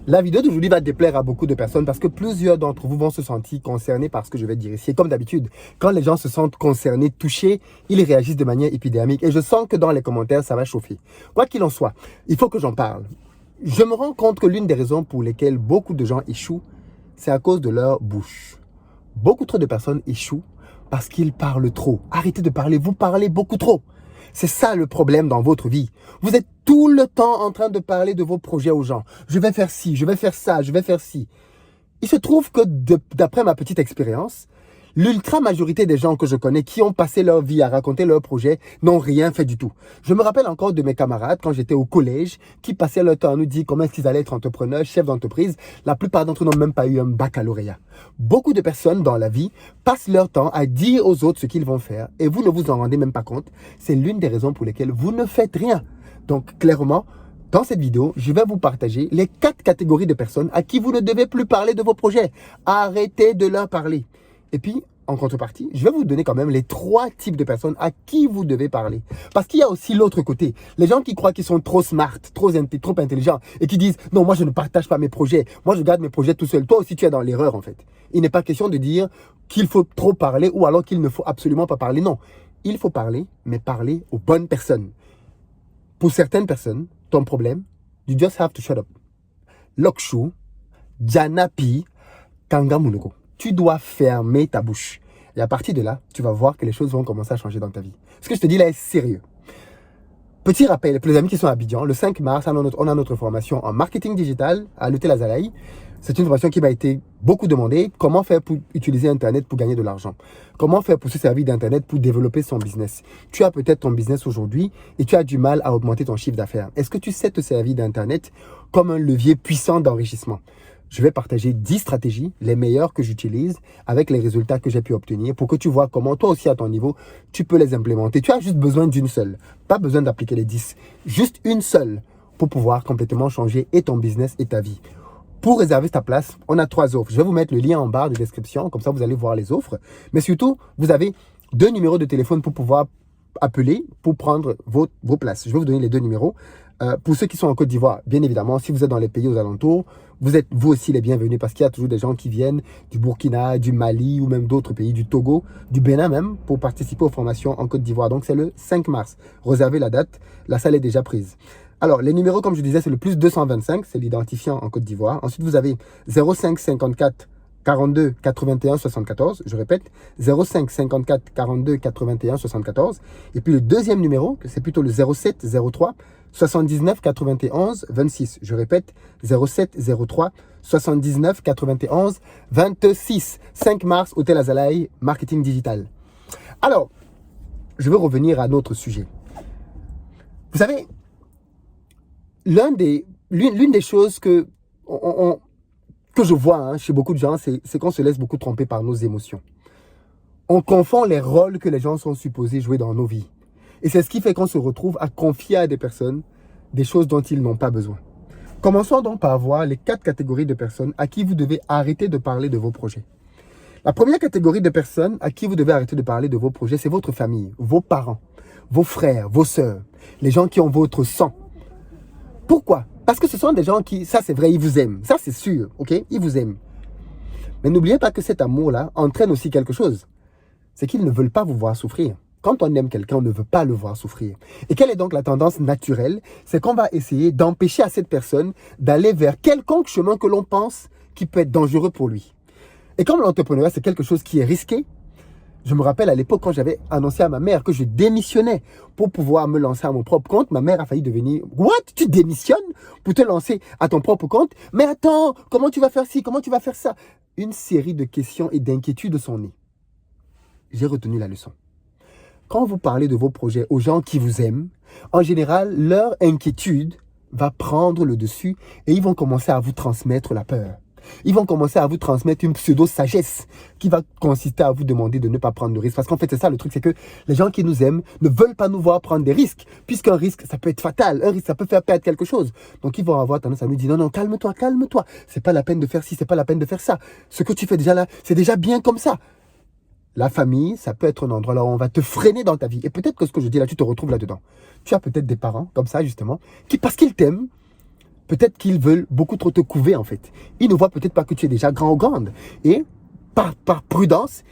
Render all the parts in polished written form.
La vidéo d'aujourd'hui va déplaire à beaucoup de personnes parce que plusieurs d'entre vous vont se sentir concernés par ce que je vais dire ici. Et comme d'habitude, quand les gens se sentent concernés, touchés, ils réagissent de manière épidermique. Et je sens que dans les commentaires, ça va chauffer. Quoi qu'il en soit, il faut que j'en parle. Je me rends compte que l'une des raisons pour lesquelles beaucoup de gens échouent, c'est à cause de leur bouche. Beaucoup trop de personnes échouent parce qu'ils parlent trop. Arrêtez de parler, vous parlez beaucoup trop. C'est ça le problème dans votre vie. Vous êtes tout le temps en train de parler de vos projets aux gens. Je vais faire ci, je vais faire ça, je vais faire ci. Il se trouve que d'après ma petite expérience, l'ultra majorité des gens que je connais qui ont passé leur vie à raconter leurs projets n'ont rien fait du tout. Je me rappelle encore de mes camarades quand j'étais au collège qui passaient leur temps à nous dire comment est-ce qu'ils allaient être entrepreneurs, chefs d'entreprise. La plupart d'entre eux n'ont même pas eu un baccalauréat. Beaucoup de personnes dans la vie passent leur temps à dire aux autres ce qu'ils vont faire et vous ne vous en rendez même pas compte. C'est l'une des raisons pour lesquelles vous ne faites rien. Donc clairement, dans cette vidéo, je vais vous partager les 4 catégories de personnes à qui vous ne devez plus parler de vos projets. Arrêtez de leur parler. Et puis, en contrepartie, je vais vous donner quand même les 3 types de personnes à qui vous devez parler. Parce qu'il y a aussi l'autre côté. Les gens qui croient qu'ils sont trop smart, trop intelligents et qui disent « Non, moi je ne partage pas mes projets. Moi je garde mes projets tout seul. » Toi aussi tu es dans l'erreur en fait. Il n'est pas question de dire qu'il faut trop parler ou alors qu'il ne faut absolument pas parler. Non, il faut parler, mais parler aux bonnes personnes. Pour certaines personnes, ton problème, you just have to shut up. Lokshu, Janapi, Kangamunuko. Tu dois fermer ta bouche. Et à partir de là, tu vas voir que les choses vont commencer à changer dans ta vie. Ce que je te dis là est sérieux. Petit rappel pour les amis qui sont à Abidjan, le 5 mars, on a notre formation en marketing digital à l'hôtel Azalaï. C'est une formation qui m'a été beaucoup demandée. Comment faire pour utiliser Internet pour gagner de l'argent? Comment faire pour se servir d'Internet pour développer son business? Tu as peut-être ton business aujourd'hui et tu as du mal à augmenter ton chiffre d'affaires. Est-ce que tu sais te servir d'Internet comme un levier puissant d'enrichissement? Je vais partager 10 stratégies, les meilleures que j'utilise, avec les résultats que j'ai pu obtenir pour que tu vois comment toi aussi à ton niveau, tu peux les implémenter. Tu as juste besoin d'une seule. Pas besoin d'appliquer les 10. Juste une seule pour pouvoir complètement changer et ton business et ta vie. Pour réserver ta place, on a 3 offres. Je vais vous mettre le lien en barre de description, comme ça vous allez voir les offres. Mais surtout, vous avez 2 numéros de téléphone pour pouvoir appeler pour prendre vos places. Je vais vous donner les 2 numéros. Pour ceux qui sont en Côte d'Ivoire, bien évidemment, si vous êtes dans les pays aux alentours, vous êtes vous aussi les bienvenus parce qu'il y a toujours des gens qui viennent du Burkina, du Mali ou même d'autres pays, du Togo, du Bénin même, pour participer aux formations en Côte d'Ivoire. Donc c'est le 5 mars. Réservez la date, la salle est déjà prise. Alors, les numéros, comme je disais, c'est le plus 225, c'est l'identifiant en Côte d'Ivoire. Ensuite, vous avez 05 54 42 81 74, je répète, 05 54 42 81 74. Et puis le deuxième numéro, c'est plutôt le 07 03 79 91 26. Je répète, 07 03 79 91 26. 5 mars, Hôtel Azalaï, marketing digital. Alors, je veux revenir à notre sujet. Vous savez, l'une des choses que je vois chez beaucoup de gens, c'est qu'on se laisse beaucoup tromper par nos émotions. On confond les rôles que les gens sont supposés jouer dans nos vies. Et c'est ce qui fait qu'on se retrouve à confier à des personnes des choses dont ils n'ont pas besoin. Commençons donc par voir les 4 catégories de personnes à qui vous devez arrêter de parler de vos projets. La première catégorie de personnes à qui vous devez arrêter de parler de vos projets, c'est votre famille, vos parents, vos frères, vos sœurs, les gens qui ont votre sang. Pourquoi? Parce que ce sont des gens qui, ça c'est vrai, ils vous aiment. Ça c'est sûr, ok? Ils vous aiment. Mais n'oubliez pas que cet amour-là entraîne aussi quelque chose. C'est qu'ils ne veulent pas vous voir souffrir. Quand on aime quelqu'un, on ne veut pas le voir souffrir. Et quelle est donc la tendance naturelle? C'est qu'on va essayer d'empêcher à cette personne d'aller vers quelconque chemin que l'on pense qui peut être dangereux pour lui. Et comme l'entrepreneuriat, c'est quelque chose qui est risqué, je me rappelle à l'époque quand j'avais annoncé à ma mère que je démissionnais pour pouvoir me lancer à mon propre compte, ma mère a failli devenir « What? Tu démissionnes pour te lancer à ton propre compte? Mais attends, comment tu vas faire ci? Comment tu vas faire ça ?» Une série de questions et d'inquiétudes sont nées. J'ai retenu la leçon. Quand vous parlez de vos projets aux gens qui vous aiment, en général, leur inquiétude va prendre le dessus et ils vont commencer à vous transmettre la peur. Ils vont commencer à vous transmettre une pseudo-sagesse qui va consister à vous demander de ne pas prendre de risques. Parce qu'en fait, c'est ça le truc, c'est que les gens qui nous aiment ne veulent pas nous voir prendre des risques. Puisqu'un risque, ça peut être fatal. Un risque, ça peut faire perdre quelque chose. Donc, ils vont avoir tendance à nous dire, non, non, calme-toi, calme-toi. C'est pas la peine de faire ci, c'est pas la peine de faire ça. Ce que tu fais déjà là, c'est déjà bien comme ça. La famille, ça peut être un endroit là où on va te freiner dans ta vie. Et peut-être que ce que je dis là, tu te retrouves là-dedans. Tu as peut-être des parents comme ça, justement, qui, parce qu'ils t'aiment, Peut-être qu'ils veulent beaucoup trop te couver, en fait. Ils ne voient peut-être pas que tu es déjà grand ou grande. Et par prudence,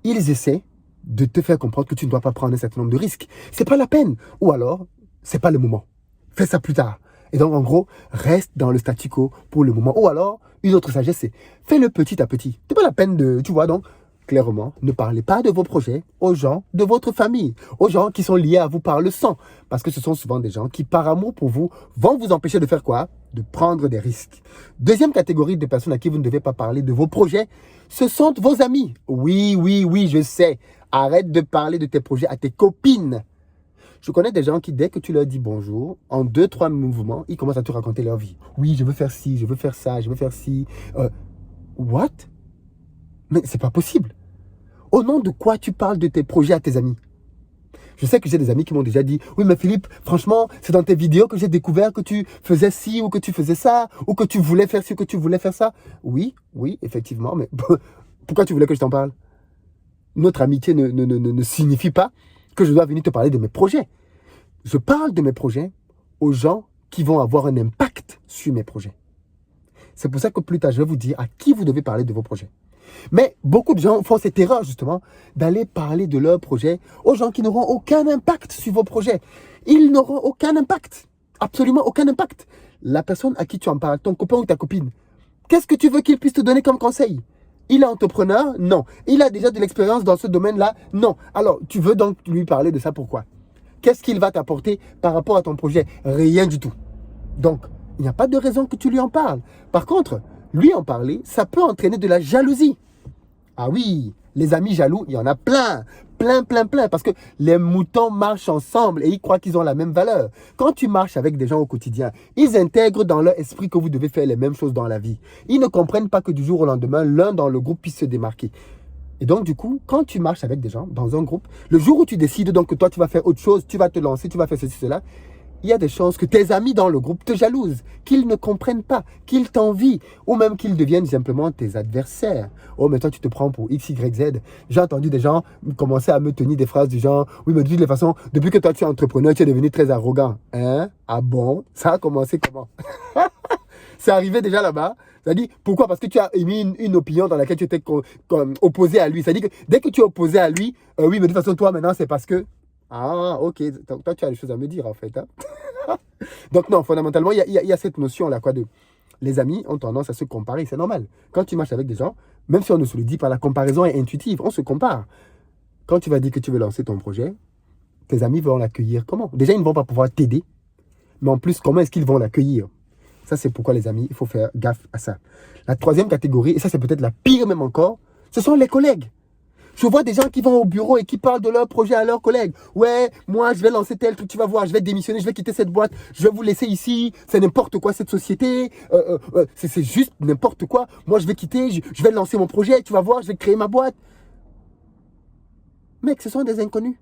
ils essaient de te faire comprendre que tu ne dois pas prendre un certain nombre de risques. C'est pas la peine. Ou alors, c'est pas le moment. Fais ça plus tard. Et donc, en gros, reste dans le statu quo pour le moment. Ou alors, une autre sagesse, c'est fais-le petit à petit. C'est pas la peine de, tu vois, donc, clairement, ne parlez pas de vos projets aux gens de votre famille, aux gens qui sont liés à vous par le sang. Parce que ce sont souvent des gens qui, par amour pour vous, vont vous empêcher de faire quoi? De prendre des risques. Deuxième catégorie de personnes à qui vous ne devez pas parler de vos projets, ce sont vos amis. Oui, oui, oui, je sais. Arrête de parler de tes projets à tes copines. Je connais des gens qui, dès que tu leur dis bonjour, en 2-3 mouvements, ils commencent à te raconter leur vie. Oui, je veux faire ci, je veux faire ça, je veux faire ci. What? Mais c'est pas possible. Au nom de quoi tu parles de tes projets à tes amis? Je sais que j'ai des amis qui m'ont déjà dit, oui, mais Philippe, franchement, c'est dans tes vidéos que j'ai découvert que tu faisais ci ou que tu faisais ça, ou que tu voulais faire ci ou que tu voulais faire ça. Oui, oui, effectivement, mais pourquoi tu voulais que je t'en parle? Notre amitié ne signifie pas que je dois venir te parler de mes projets. Je parle de mes projets aux gens qui vont avoir un impact sur mes projets. C'est pour ça que plus tard, je vais vous dire à qui vous devez parler de vos projets. Mais beaucoup de gens font cette erreur justement d'aller parler de leurs projets aux gens qui n'auront aucun impact sur vos projets. Ils n'auront aucun impact. Absolument aucun impact. La personne à qui tu en parles, ton copain ou ta copine, qu'est-ce que tu veux qu'il puisse te donner comme conseil? Il est entrepreneur? Non. Il a déjà de l'expérience dans ce domaine-là? Non. Alors, tu veux donc lui parler de ça, pourquoi? Qu'est-ce qu'il va t'apporter par rapport à ton projet? Rien du tout. Donc, il n'y a pas de raison que tu lui en parles. Par contre, lui en parler, ça peut entraîner de la jalousie. Ah oui, les amis jaloux, il y en a plein. Plein, plein, plein. Parce que les moutons marchent ensemble et ils croient qu'ils ont la même valeur. Quand tu marches avec des gens au quotidien, ils intègrent dans leur esprit que vous devez faire les mêmes choses dans la vie. Ils ne comprennent pas que du jour au lendemain, l'un dans le groupe puisse se démarquer. Et donc, du coup, quand tu marches avec des gens dans un groupe, le jour où tu décides donc que toi, tu vas faire autre chose, tu vas te lancer, tu vas faire ceci, cela, il y a des chances que tes amis dans le groupe te jalousent, qu'ils ne comprennent pas, qu'ils t'envient, ou même qu'ils deviennent simplement tes adversaires. Oh, mais toi, tu te prends pour X, Y, Z. J'ai entendu des gens commencer à me tenir des phrases du genre, oui, mais de toutes les façons, depuis que toi, tu es entrepreneur, tu es devenu très arrogant. Hein? Ah bon? Ça a commencé comment? C'est arrivé déjà là-bas. C'est-à-dire, pourquoi? Parce que tu as émis une opinion dans laquelle tu étais opposé à lui. C'est-à-dire que dès que tu es opposé à lui, oui, mais de toute façon, toi, maintenant, c'est parce que... Ah, ok. Donc, toi, tu as des choses à me dire, en fait. Hein? Donc, non, fondamentalement, il y a cette notion-là, quoi, de... Les amis ont tendance à se comparer, c'est normal. Quand tu marches avec des gens, même si on ne se le dit pas, la comparaison est intuitive, on se compare. Quand tu vas dire que tu veux lancer ton projet, tes amis vont l'accueillir comment? Déjà, ils ne vont pas pouvoir t'aider, mais en plus, comment est-ce qu'ils vont l'accueillir? Ça, c'est pourquoi, les amis, il faut faire gaffe à ça. La troisième catégorie, et ça, c'est peut-être la pire même encore, ce sont les collègues. Je vois des gens qui vont au bureau et qui parlent de leur projet à leurs collègues. Ouais, moi, je vais lancer tel truc, tu vas voir, je vais démissionner, je vais quitter cette boîte, je vais vous laisser ici, c'est n'importe quoi cette société, c'est juste n'importe quoi. Moi, je vais quitter, je vais lancer mon projet, tu vas voir, je vais créer ma boîte. Mec, ce sont des inconnus.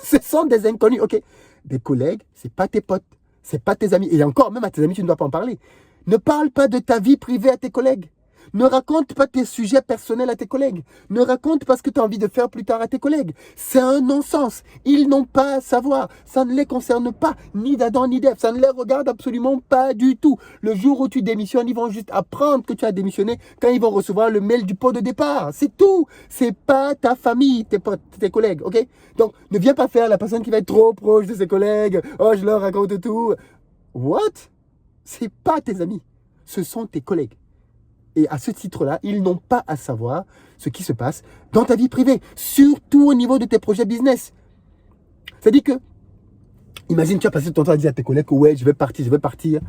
Ce sont des inconnus, ok. Des collègues, c'est pas tes potes, c'est pas tes amis. Et encore, même à tes amis, tu ne dois pas en parler. Ne parle pas de ta vie privée à tes collègues. Ne raconte pas tes sujets personnels à tes collègues. Ne raconte pas ce que tu as envie de faire plus tard à tes collègues. C'est un non-sens. Ils n'ont pas à savoir. Ça ne les concerne pas, ni d'Adam ni d'Ève. Ça ne les regarde absolument pas du tout. Le jour où tu démissionnes, ils vont juste apprendre que tu as démissionné quand ils vont recevoir le mail du pot de départ. C'est tout. C'est pas ta famille, tes potes, tes collègues, ok? Donc, ne viens pas faire la personne qui va être trop proche de ses collègues. Oh, je leur raconte tout. What? C'est pas tes amis. Ce sont tes collègues. Et à ce titre-là, ils n'ont pas à savoir ce qui se passe dans ta vie privée, surtout au niveau de tes projets business. C'est-à-dire que, imagine, tu as passé ton temps à dire à tes collègues que ouais, je vais partir.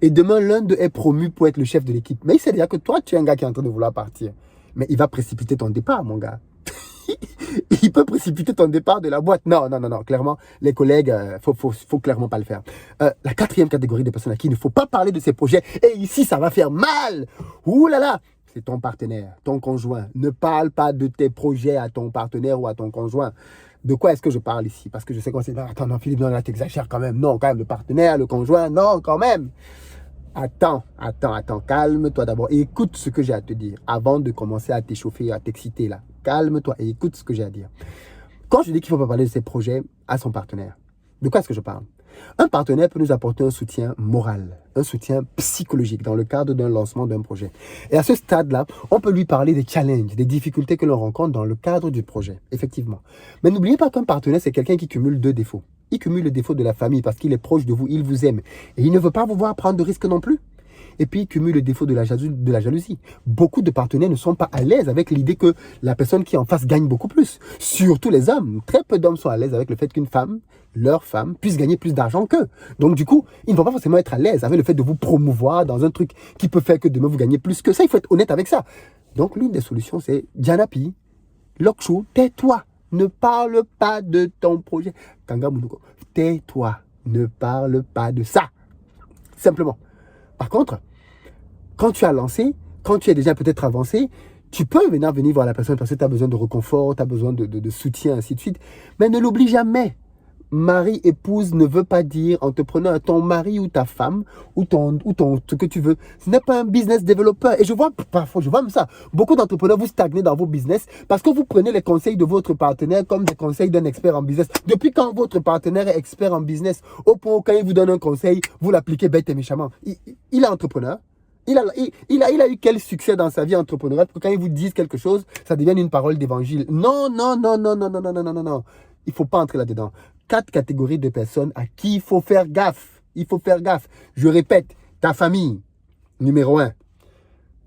Et demain, l'un d'eux est promu pour être le chef de l'équipe. Mais il sait déjà que toi, tu es un gars qui est en train de vouloir partir. Mais il va précipiter ton départ, mon gars. Il peut précipiter ton départ de la boîte. Non, non, non, non. Clairement, les collègues, faut clairement pas le faire. La quatrième catégorie de personnes à qui il ne faut pas parler de ces projets, et ici, ça va faire mal. Ouh là là, c'est ton partenaire, ton conjoint. Ne parle pas de tes projets à ton partenaire ou à ton conjoint. De quoi est-ce que je parle ici? Parce que je sais qu'on s'est dit, attends, non, Philippe, non, là, t'exagères quand même. Non, quand même, le partenaire, le conjoint, non, quand même. Attends, calme-toi d'abord et écoute ce que j'ai à te dire avant de commencer à t'échauffer, à t'exciter là. Calme-toi et écoute ce que j'ai à dire. Quand je dis qu'il ne faut pas parler de ses projets à son partenaire, de quoi est-ce que je parle? Un partenaire peut nous apporter un soutien moral, un soutien psychologique dans le cadre d'un lancement d'un projet. Et à ce stade-là, on peut lui parler des challenges, des difficultés que l'on rencontre dans le cadre du projet, effectivement. Mais n'oubliez pas qu'un partenaire, c'est quelqu'un qui cumule deux défauts. Il cumule le défaut de la famille parce qu'il est proche de vous, il vous aime. Et il ne veut pas vous voir prendre de risques non plus. Et puis, il cumule le défaut de la jalousie. Beaucoup de partenaires ne sont pas à l'aise avec l'idée que la personne qui est en face gagne beaucoup plus. Surtout les hommes. Très peu d'hommes sont à l'aise avec le fait qu'une femme, leur femme, puisse gagner plus d'argent qu'eux. Donc, du coup, ils ne vont pas forcément être à l'aise avec le fait de vous promouvoir dans un truc qui peut faire que demain vous gagnez plus que ça. Il faut être honnête avec ça. Donc, l'une des solutions, c'est Janapi, Lokchou, tais-toi. Ne parle pas de ton projet. Kanga Mounouko, tais-toi. Ne parle pas de ça. Simplement. Par contre, quand tu as lancé, quand tu es déjà peut-être avancé, tu peux venir voir la personne parce que tu as besoin de réconfort, tu as besoin de soutien, ainsi de suite. Mais ne l'oublie jamais. Mari, épouse ne veut pas dire en te prenant à ton mari ou ta femme ou ce que tu veux. Ce n'est pas un business développeur. Et je vois parfois, je vois même ça. Beaucoup d'entrepreneurs, vous stagnez dans vos business parce que vous prenez les conseils de votre partenaire comme des conseils d'un expert en business. Depuis quand votre partenaire est expert en business, au point où quand il vous donne un conseil, vous l'appliquez bête et méchamment. Il est entrepreneur. Il a eu quel succès dans sa vie entrepreneuriale pour que quand il vous dise quelque chose, ça devienne une parole d'évangile. Non, non, non, non, non, non, non, non, non, non, non. Il ne faut pas entrer là-dedans. 4 catégories de personnes à qui il faut faire gaffe. Il faut faire gaffe. Je répète, ta famille, numéro 1.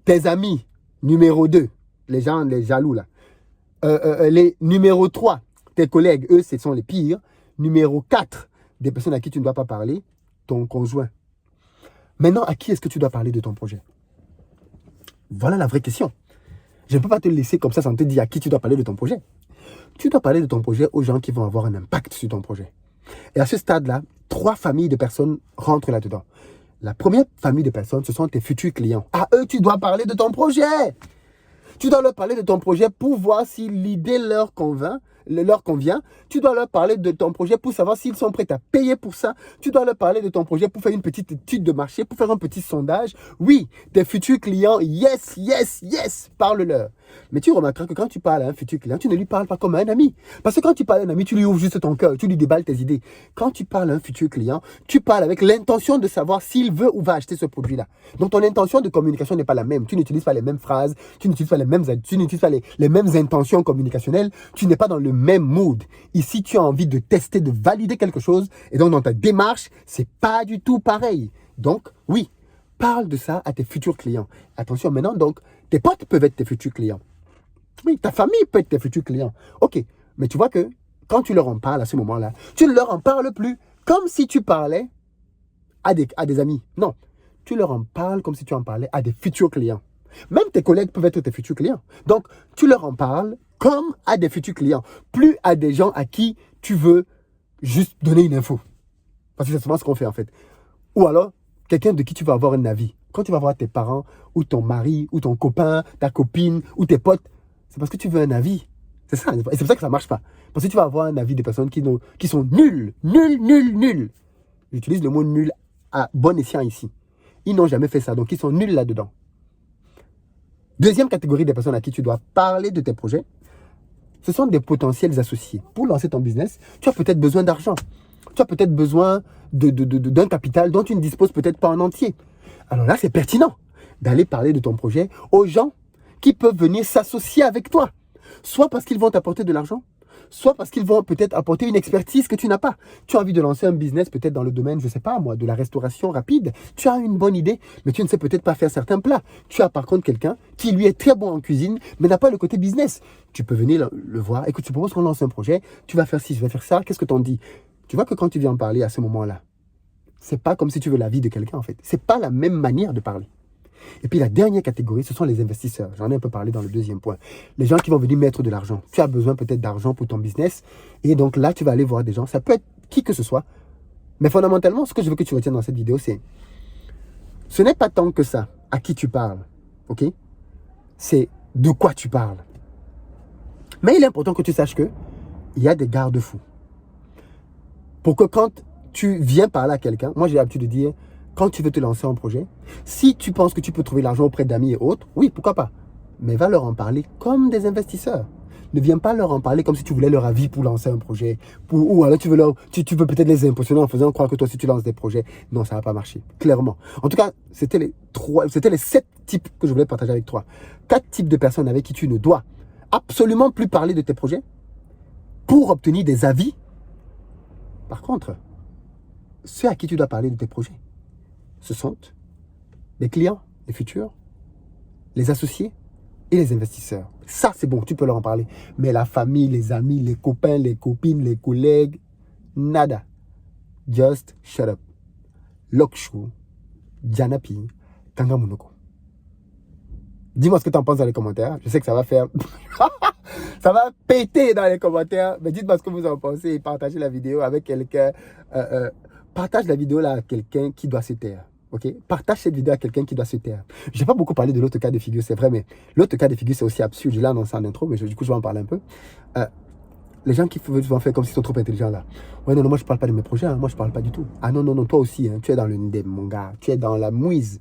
Tes amis, numéro 2. Les gens, les jaloux là. Les numéro 3, tes collègues, eux, ce sont les pires. Numéro 4, des personnes à qui tu ne dois pas parler, ton conjoint. Maintenant, à qui est-ce que tu dois parler de ton projet? Voilà la vraie question. Je ne peux pas te laisser comme ça sans te dire à qui tu dois parler de ton projet. Tu dois parler de ton projet aux gens qui vont avoir un impact sur ton projet. Et à ce stade-là, 3 familles de personnes rentrent là-dedans. La première famille de personnes, ce sont tes futurs clients. À eux, tu dois parler de ton projet. Tu dois leur parler de ton projet pour voir si l'idée leur convient. Tu dois leur parler de ton projet pour savoir s'ils sont prêts à payer pour ça. Tu dois leur parler de ton projet pour faire une petite étude de marché, pour faire un petit sondage. Oui, tes futurs clients, yes, yes, yes, parle-leur. Mais tu remarqueras que quand tu parles à un futur client, tu ne lui parles pas comme à un ami. Parce que quand tu parles à un ami, tu lui ouvres juste ton cœur, tu lui déballes tes idées. Quand tu parles à un futur client, tu parles avec l'intention de savoir s'il veut ou va acheter ce produit-là. Donc ton intention de communication n'est pas la même. Tu n'utilises pas les mêmes phrases, tu n'utilises pas les mêmes intentions communicationnelles, tu n'es pas dans le même mood. Ici, tu as envie de tester, de valider quelque chose, et donc dans ta démarche, c'est pas du tout pareil. Donc, oui, parle de ça à tes futurs clients. Attention, maintenant, donc, tes potes peuvent être tes futurs clients. Oui, ta famille peut être tes futurs clients. Ok, mais tu vois que quand tu leur en parles à ce moment-là, tu ne leur en parles plus comme si tu parlais à des amis. Non, tu leur en parles comme si tu en parlais à des futurs clients. Même tes collègues peuvent être tes futurs clients. Donc, tu leur en parles comme à des futurs clients, plus à des gens à qui tu veux juste donner une info. Parce que c'est souvent ce qu'on fait en fait. Ou alors, quelqu'un de qui tu vas avoir un avis. Quand tu vas voir tes parents, ou ton mari, ou ton copain, ta copine, ou tes potes, c'est parce que tu veux un avis. C'est ça. Et c'est pour ça que ça ne marche pas. Parce que tu vas avoir un avis des personnes qui sont nulles. Nulles. J'utilise le mot nul à bon escient ici. Ils n'ont jamais fait ça, donc ils sont nuls là-dedans. Deuxième catégorie des personnes à qui tu dois parler de tes projets, ce sont des potentiels associés. Pour lancer ton business, tu as peut-être besoin d'argent. Tu as peut-être besoin d'un capital dont tu ne disposes peut-être pas en entier. Alors là, c'est pertinent d'aller parler de ton projet aux gens qui peuvent venir s'associer avec toi. Soit parce qu'ils vont t'apporter de l'argent, soit parce qu'ils vont peut-être apporter une expertise que tu n'as pas. Tu as envie de lancer un business peut-être dans le domaine, je ne sais pas moi, de la restauration rapide. Tu as une bonne idée, mais tu ne sais peut-être pas faire certains plats. Tu as par contre quelqu'un qui lui est très bon en cuisine, mais n'a pas le côté business. Tu peux venir le voir. Écoute, tu proposes qu'on lance un projet, tu vas faire ci, je vais faire ça, qu'est-ce que t'en dis? Tu vois que quand tu viens en parler à ce moment-là, c'est pas comme si tu veux l'avis de quelqu'un en fait. C'est pas la même manière de parler. Et puis la dernière catégorie, ce sont les investisseurs. J'en ai un peu parlé dans le deuxième point. Les gens qui vont venir mettre de l'argent. Tu as besoin peut-être d'argent pour ton business. Et donc là, tu vas aller voir des gens. Ça peut être qui que ce soit. Mais fondamentalement, ce que je veux que tu retiennes dans cette vidéo, c'est ce n'est pas tant que ça à qui tu parles. Ok? C'est de quoi tu parles. Mais il est important que tu saches que il y a des garde-fous. Pour que quand tu viens parler à quelqu'un, moi j'ai l'habitude de dire, quand tu veux te lancer en projet, si tu penses que tu peux trouver l'argent auprès d'amis et autres, oui, pourquoi pas. Mais va leur en parler comme des investisseurs. Ne viens pas leur en parler comme si tu voulais leur avis pour lancer un projet. Ou alors tu veux peut-être les impressionner en faisant croire que toi aussi tu lances des projets. Non, ça va pas marcher, clairement. En tout cas, c'était les 7 types que je voulais partager avec toi. 4 types de personnes avec qui tu ne dois absolument plus parler de tes projets pour obtenir des avis. Par contre, ceux à qui tu dois parler de tes projets, ce sont les clients, les futurs, les associés et les investisseurs. Ça, c'est bon, tu peux leur en parler. Mais la famille, les amis, les copains, les copines, les collègues, nada. Just shut up. Lokshu, Janapi, Kangamunoko. Dis-moi ce que tu en penses dans les commentaires. Je sais que ça va faire... ça va péter dans les commentaires. Mais dites-moi ce que vous en pensez et partagez la vidéo avec quelqu'un. Partage la vidéo là à quelqu'un qui doit se taire. Ok, partage cette vidéo à quelqu'un qui doit se taire. Je n'ai pas beaucoup parlé de l'autre cas de figure, c'est vrai, mais l'autre cas de figure, c'est aussi absurde. Je l'ai annoncé en intro, mais du coup, je vais en parler un peu. Les gens qui vont faire comme s'ils sont trop intelligents là. Ouais, non, moi, je ne parle pas de mes projets. Hein. Moi, je ne parle pas du tout. Ah non, non, non, toi aussi, hein. Tu es dans le ndem, mon gars. Tu es dans la mouise.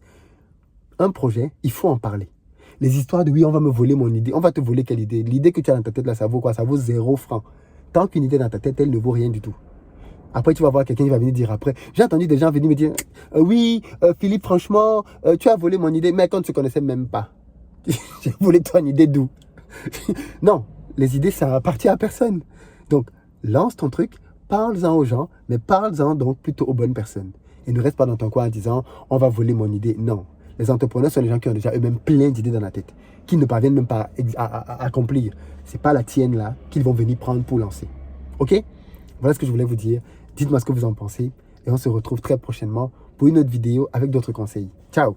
Un projet, il faut en parler. Les histoires de oui, on va me voler mon idée. On va te voler quelle idée? L'idée que tu as dans ta tête là, ça vaut quoi? Ça vaut 0 francs. Tant qu'une idée dans ta tête, elle ne vaut rien du tout. Après, tu vas voir quelqu'un qui va venir dire après. J'ai entendu des gens venir me dire oui, Philippe, franchement, tu as volé mon idée, mais quand tu ne connaissais même pas. J'ai volé ton idée d'où? Non, les idées, ça appartient à personne. Donc, lance ton truc, parle-en aux gens, mais parle-en donc plutôt aux bonnes personnes. Et ne reste pas dans ton coin en disant on va voler mon idée. Non. Les entrepreneurs sont les gens qui ont déjà eux-mêmes plein d'idées dans la tête, qui ne parviennent même pas à accomplir. Ce n'est pas la tienne là qu'ils vont venir prendre pour lancer. Ok? Voilà ce que je voulais vous dire. Dites-moi ce que vous en pensez. Et on se retrouve très prochainement pour une autre vidéo avec d'autres conseils. Ciao!